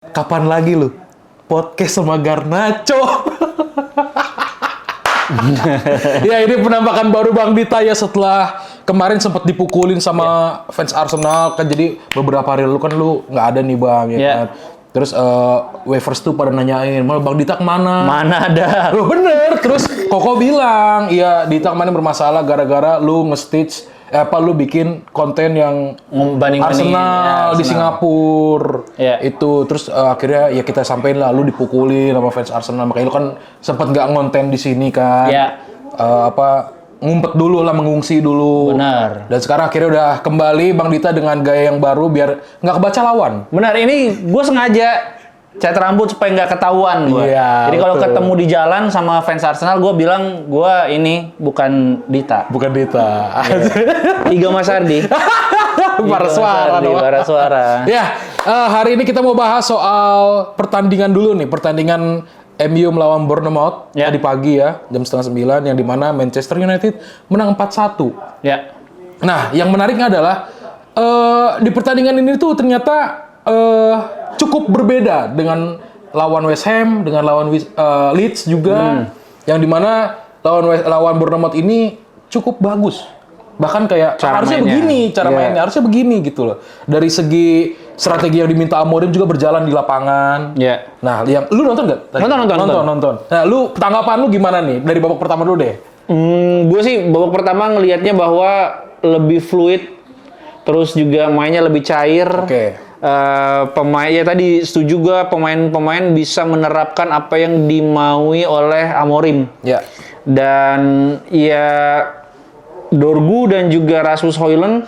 Kapan lagi lu podcast sama Garnacho? Ya ini penampakan baru Bang Dita ya setelah kemarin sempat dipukulin sama fans Arsenal kan, jadi beberapa hari lalu kan lu nggak ada nih Bang ya kan. Terus waivers tuh pada nanyain, "Mal Bang Dita kemana?" Mana ada. Loh bener, terus Koko bilang, "Iya Dita kemarin bermasalah gara-gara lu nge-stitch lu bikin konten yang Banding-bandingin Arsenal di Singapura." Itu terus akhirnya ya kita sampein lah lu dipukulin sama fans Arsenal, makanya lu kan sempat nggak ngonten di sini kan. Ngumpet dulu lah, mengungsi dulu. Benar. Dan sekarang akhirnya udah kembali Bang Dita dengan gaya yang baru biar nggak kebaca lawan. Benar, ini gue sengaja cat rambut supaya nggak ketahuan gue. Iya, Jadi kalau betul. ketemu di jalan sama fans Arsenal, gue bilang gue ini bukan Dita. Bukan Dita. Iga Mas Ardi. Para suara. Para suara. Ya, hari ini kita mau bahas soal pertandingan dulu nih. Pertandingan MU melawan Bournemouth tadi pagi ya, jam 8:30 yang dimana Manchester United menang 4-1. Ya. Nah, yang menariknya adalah di pertandingan ini tuh ternyata cukup berbeda dengan lawan West Ham, dengan lawan Leeds juga, yang dimana lawan Bournemouth ini cukup bagus. Bahkan kayak harusnya begini cara mainnya, harusnya begini gitu loh. Dari segi strategi yang diminta Amorim juga berjalan di lapangan. Nah, yang lu nonton nggak? Nonton. Nah, lu tanggapan lu gimana nih dari babak pertama dulu deh? Gue sih babak pertama ngelihatnya bahwa lebih fluid, terus juga mainnya lebih cair. Pemain ya tadi setuju gue, pemain-pemain bisa menerapkan apa yang dimaui oleh Amorim. Dan ya Dorgu dan juga Rasmus Højlund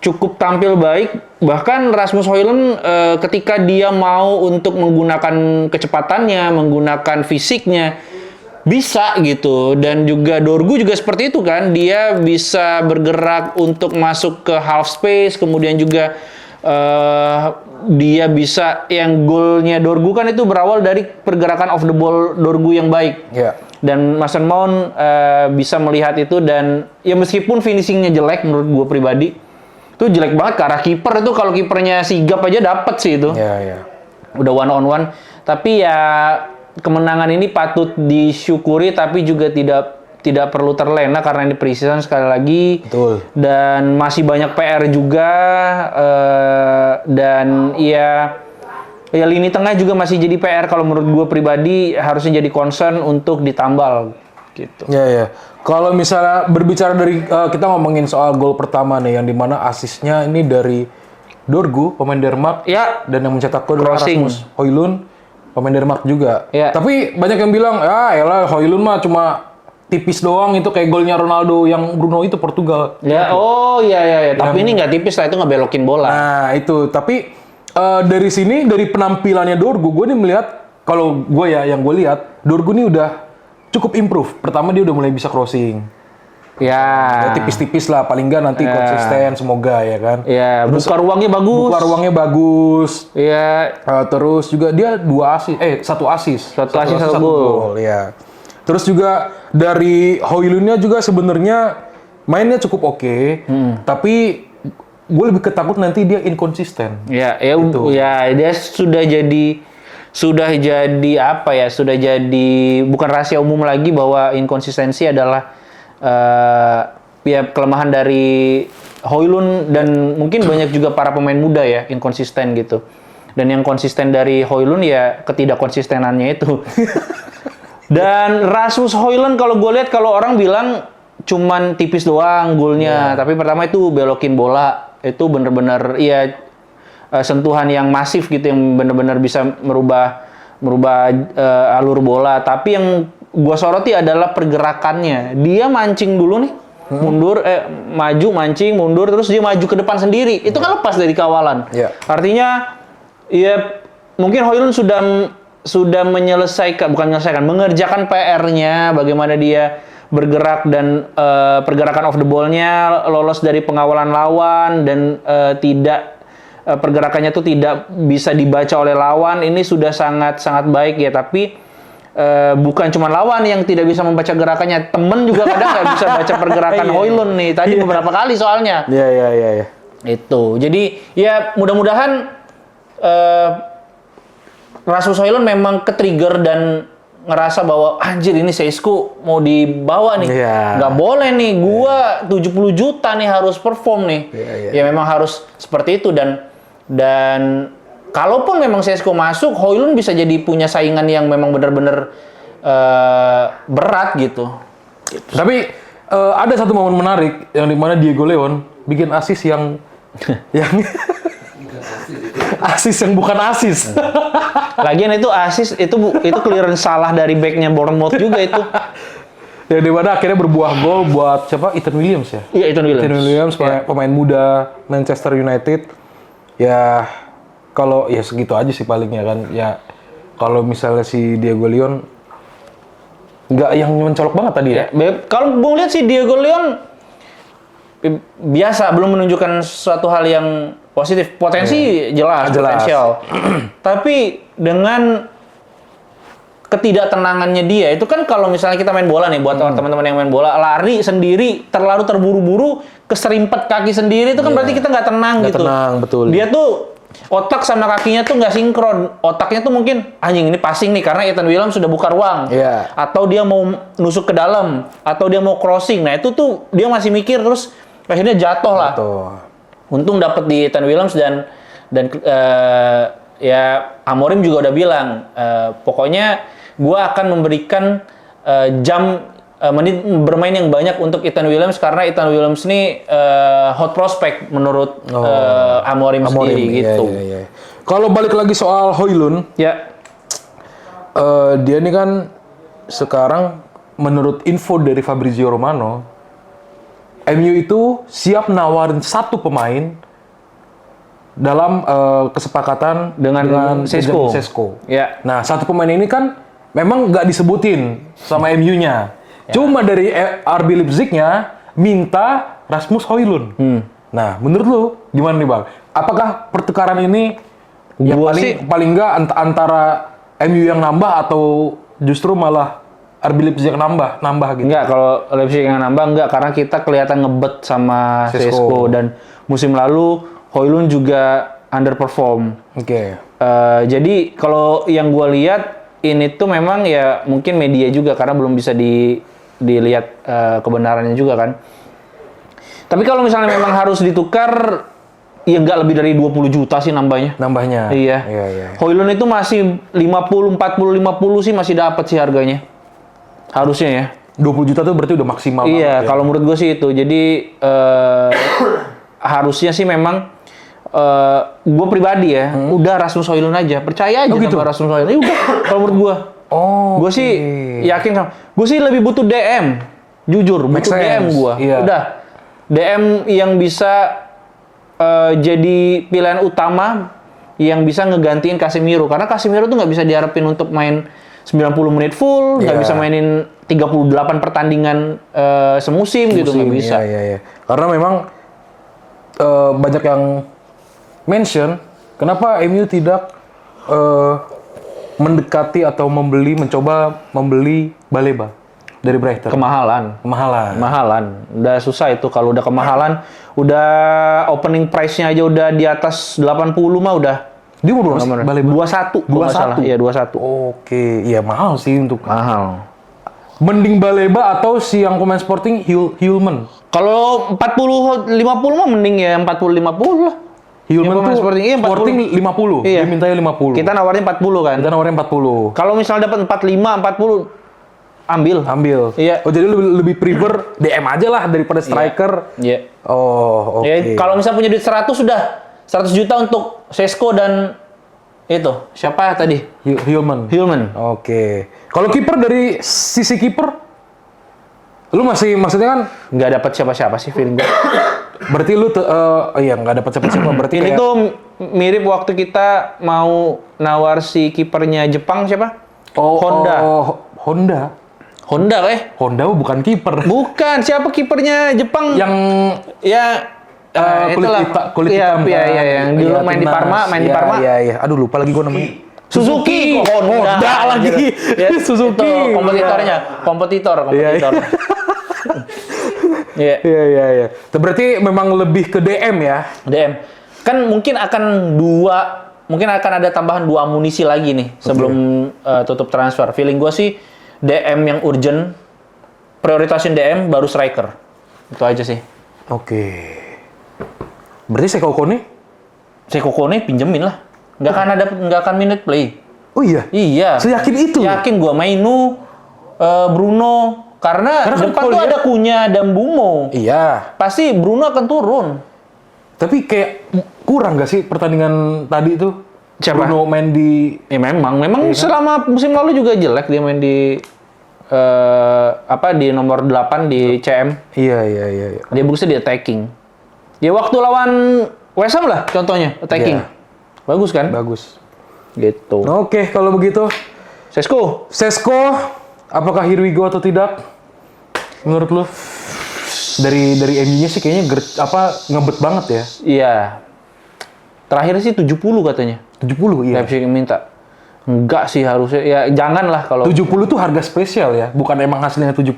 cukup tampil baik. Bahkan Rasmus Højlund ketika dia mau untuk menggunakan kecepatannya, menggunakan fisiknya, bisa gitu. Dan juga Dorgu juga seperti itu kan. Dia bisa bergerak untuk masuk ke half space, kemudian juga dia bisa, yang golnya Dorgu kan itu berawal dari pergerakan off the ball Dorgu yang baik. Dan Mason Mount bisa melihat itu, dan ya meskipun finishingnya jelek menurut gue pribadi, itu jelek banget ke arah kiper. Itu kalau kipernya sigap aja dapet sih itu. Udah one on one. Tapi ya kemenangan ini patut disyukuri, tapi juga tidak perlu terlena karena ini pre-season sekali lagi. Dan masih banyak PR juga, dan ya lini tengah juga masih jadi PR kalau menurut gue pribadi, harusnya jadi concern untuk ditambal gitu. Kalau misalnya berbicara dari kita ngomongin soal gol pertama nih, yang dimana asisnya ini dari Dorgu, pemain Denmark, dan yang mencetak gol Rasmus Højlund, pemain Denmark juga. Tapi banyak yang bilang, elah Højlund mah cuma tipis doang, itu kayak golnya Ronaldo yang Bruno itu Portugal. Tapi ini nggak tipis lah, itu ngebelokin bola. Nah itu, tapi dari sini, dari penampilannya Dorgu, gue nih melihat, kalau gue ya, yang gue lihat, Dorgu nih udah cukup improve. Pertama dia udah mulai bisa crossing. Ya, tipis-tipis lah, paling nggak nanti konsisten, semoga ya kan. Buka ruangnya bagus. Terus juga dia satu asis. Satu gol. Terus juga dari Højlundnya juga sebenarnya mainnya cukup oke. Tapi gue lebih ketakut nanti dia inkonsisten. Dia sudah jadi apa ya? Sudah jadi bukan rahasia umum lagi bahwa inkonsistensi adalah kelemahan dari Højlund, dan mungkin banyak juga para pemain muda ya inkonsisten gitu. Dan yang konsisten dari Højlund ya ketidakkonsistenannya itu. Dan Rasmus Højlund kalau gue lihat, kalau orang bilang cuman tipis doang golnya, tapi pertama itu belokin bola. Itu benar-benar sentuhan yang masif gitu, yang benar-benar bisa merubah alur bola. Tapi yang gua soroti adalah pergerakannya. Dia mancing dulu nih, mundur, maju, mancing, mundur, terus dia maju ke depan sendiri. Itu kan lepas dari kawalan. Artinya mungkin Højlund sudah mengerjakan PR-nya, bagaimana dia bergerak dan pergerakan off the ball-nya lolos dari pengawalan lawan, dan pergerakannya tuh tidak bisa dibaca oleh lawan. Ini sudah sangat baik ya, tapi bukan cuma lawan yang tidak bisa membaca gerakannya, temen juga kadang nggak bisa baca pergerakan Højlund nih tadi beberapa kali soalnya. Itu jadi ya mudah-mudahan Rasmus Højlund memang ke-trigger dan ngerasa bahwa anjir ini Sesko mau dibawa nih. Nggak boleh nih, gua 70 juta nih harus perform nih. Ya memang harus seperti itu dan kalaupun memang Sesko masuk, Højlund bisa jadi punya saingan yang memang benar-benar berat gitu. Tapi ada satu momen menarik yang dimana Diego Leon bikin assist yang assist yang bukan assist. Lagian itu assist itu clearance salah dari backnya Bournemouth juga itu. Yang dimana akhirnya berbuah gol buat siapa? Ethan Williams ya? Iya, Ethan Williams pemain muda Manchester United. Ya kalau ya segitu aja sih palingnya kan. Ya kalau misalnya si Diego Leon nggak yang mencolok banget tadi ya. Kalau gue lihat si Diego Leon biasa, belum menunjukkan suatu hal yang positif. Potensi jelas. Potensial. Tapi dengan ketidaktenangannya dia, itu kan kalau misalnya kita main bola nih, buat teman-teman yang main bola, lari sendiri, terlalu terburu-buru, keserimpet kaki sendiri, itu kan berarti kita nggak tenang gitu. Tenang, betul. Dia tuh otak sama kakinya tuh nggak sinkron. Otaknya tuh mungkin, anjing ini passing nih, karena Ethan Williams sudah buka ruang. Atau dia mau nusuk ke dalam, atau dia mau crossing. Nah itu tuh dia masih mikir, terus akhirnya jatuh lah. Untung dapet di Ethan Williams dan ya Amorim juga udah bilang, pokoknya gua akan memberikan menit bermain yang banyak untuk Ethan Williams karena Ethan Williams ini hot prospect menurut Amorim sendiri gitu. Kalau balik lagi soal Højlund, dia ini kan sekarang menurut info dari Fabrizio Romano, MU itu siap nawarin satu pemain dalam kesepakatan dengan Sesko. Nah, satu pemain ini kan memang nggak disebutin sama MU-nya. Cuma dari RB Leipzig-nya minta Rasmus Højlund. Nah, menurut lu gimana nih, Bang? Apakah pertukaran ini yang paling nggak antara MU yang nambah atau justru malah RB Leipzig yang nambah gitu? Enggak, kalau Leipzig yang nambah enggak, karena kita kelihatan ngebet sama Sesko dan musim lalu Højlund juga underperform. Jadi kalau yang gue lihat ini tuh memang ya mungkin media juga karena belum bisa dilihat kebenarannya juga kan. Tapi kalau misalnya memang harus ditukar, ya nggak lebih dari 20 juta sih nambahnya. Iya. Højlund itu masih 50 sih masih dapat sih harganya. Harusnya ya. 20 juta tuh berarti udah maksimal. Iya, kalau menurut gue sih itu. Jadi harusnya sih memang gue pribadi ya, udah Rasmus Højlund aja. Percaya aja sama Rasmus Højlund. Udah, kalau menurut gue. Gue sih yakin sama. Gue sih lebih butuh DM. Jujur, butuh DM gue. Udah. DM yang bisa jadi pilihan utama yang bisa ngegantiin Casemiro. Karena Casemiro tuh nggak bisa diharapin untuk main 90 menit full, nggak bisa mainin 38 pertandingan semusim gitu, nggak bisa. Karena memang banyak yang mention, kenapa MU tidak mendekati atau mencoba membeli Baleba dari Brighton? Kemahalan. Udah susah itu kalau udah kemahalan, udah opening price-nya aja udah di atas 80 mah udah. Dia mau Baleba? 21. Iya, 21. Oke, iya mahal sih untuk. Mahal. Mending Baleba atau si yang pemain Sporting Hjulmand? Kalau 40-50 mah mending ya 40-50 lah. Hjulmand tuh Sporting 50. Dia mintanya 50. Kita nawarin 40 kan? Kita nawarin 40. Kalau misalnya dapat 45, 40, ambil. Iya. Oh, jadi lebih prefer DM aja lah daripada striker. Iya. Oh, oke. Ya, kalau misalnya punya duit 100 sudah 100 juta untuk Sesko dan itu. Siapa tadi? Hjulmand. Oke. Kalau kiper, dari sisi kiper, lu maksudnya kan nggak dapat siapa-siapa sih feeling gue. Berarti lu nggak dapat siapa-siapa. Berarti ini tuh mirip waktu kita mau nawar si kipernya Jepang siapa? Honda bukan kiper. Bukan, siapa kipernya Jepang? Yang kulit hitam. Iya, yang dulu main di Parma, Iya. Aduh, lupa lagi gua namanya. Suzuki. Honda lagi. Ya, Suzuki. Itu kompetitor. Iya. Berarti memang lebih ke DM ya? DM. Kan mungkin akan dua mungkin akan ada tambahan 2 amunisi lagi nih sebelum tutup transfer. Feeling gue sih DM yang urgent, prioritasin DM baru striker. Itu aja sih. Oke. Berarti Seko Kone pinjemin lah. Nggak akan minute play. Oh iya? Iya. Seyakin itu? Yakin gua Mainu, Bruno. Karena kan depan tuh ada Cunha dan Bumo. Iya. Pasti Bruno akan turun. Tapi kayak kurang nggak sih pertandingan tadi itu? Siapa? Bruno main di... Memang Iya kan? selama musim lalu juga jelek dia main di di nomor 8 di CM. Iya. Dia bagusnya di attacking. Ya waktu lawan West Ham lah contohnya attacking. Iya. Bagus kan? Bagus. Gitu. Oke, kalau begitu. Sesko, Apakah here we go atau tidak? Menurut lu? Dari MU-nya sih kayaknya ngebet banget ya. iya. Terakhir sih 70 katanya. 70 iya. Leipzig yang minta. Enggak sih harusnya. Ya jangan lah kalau 70 tuh harga spesial ya, bukan emang hasilnya 70.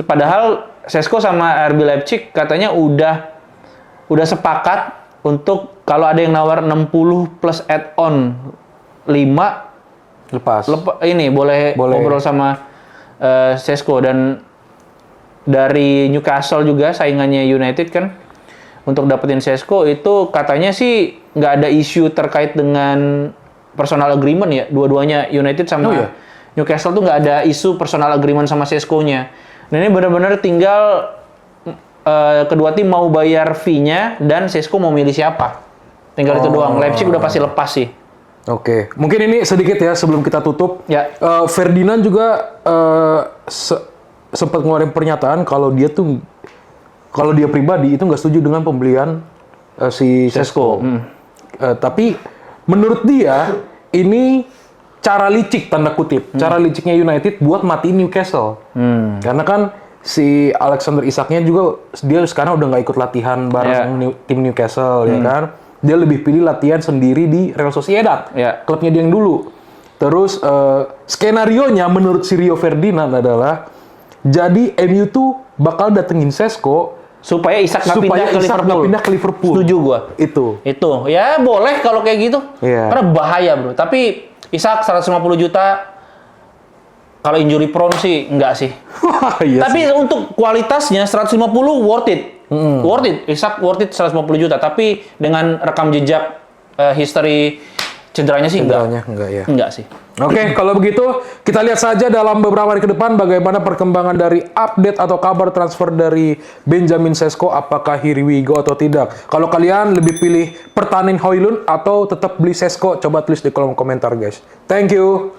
Padahal Sesko sama RB Leipzig katanya udah sepakat untuk kalau ada yang nawar 60 plus add-on 5 Lepas. ini boleh ngobrol sama Sesko. Dan dari Newcastle juga saingannya United kan untuk dapetin Sesko itu katanya sih nggak ada isu terkait dengan personal agreement ya, dua-duanya United sama Newcastle tuh nggak ada isu personal agreement sama Sesko-nya. Nah ini benar-benar tinggal kedua tim mau bayar fee-nya dan Sesko mau milih siapa. Tinggal itu doang. Leipzig udah pasti lepas sih. Oke, mungkin ini sedikit ya sebelum kita tutup. Ya. Ferdinand juga sempat ngeluarin pernyataan kalau dia pribadi itu nggak setuju dengan pembelian si Sesko. Tapi menurut dia ini cara licik tanda kutip, cara liciknya United buat matiin Newcastle. Karena kan si Alexander Isaknya juga dia sekarang udah nggak ikut latihan bareng tim Newcastle ya kan. Dia lebih pilih latihan sendiri di Real Sociedad, klubnya dia yang dulu. Terus skenarionya menurut si Rio Ferdinand adalah jadi MU tuh bakal datengin Sesko Supaya Isak nggak pindah ke Liverpool. Setuju gua. Itu. Ya boleh kalau kayak gitu. Karena bahaya bro. Tapi Isak 150 juta kalau injury prone sih enggak sih. Iya tapi sih. untuk kualitasnya 150 worth it. Worth it. Isak worth it 150 juta. Tapi dengan rekam jejak history cederanya sih enggak ya. Enggak sih. Oke, kalau begitu kita lihat saja dalam beberapa hari ke depan bagaimana perkembangan dari update atau kabar transfer dari Benjamin Sesko, apakah here we go atau tidak. Kalau kalian lebih pilih pertahanin Højlund atau tetap beli Sesko, coba tulis di kolom komentar guys. Thank you.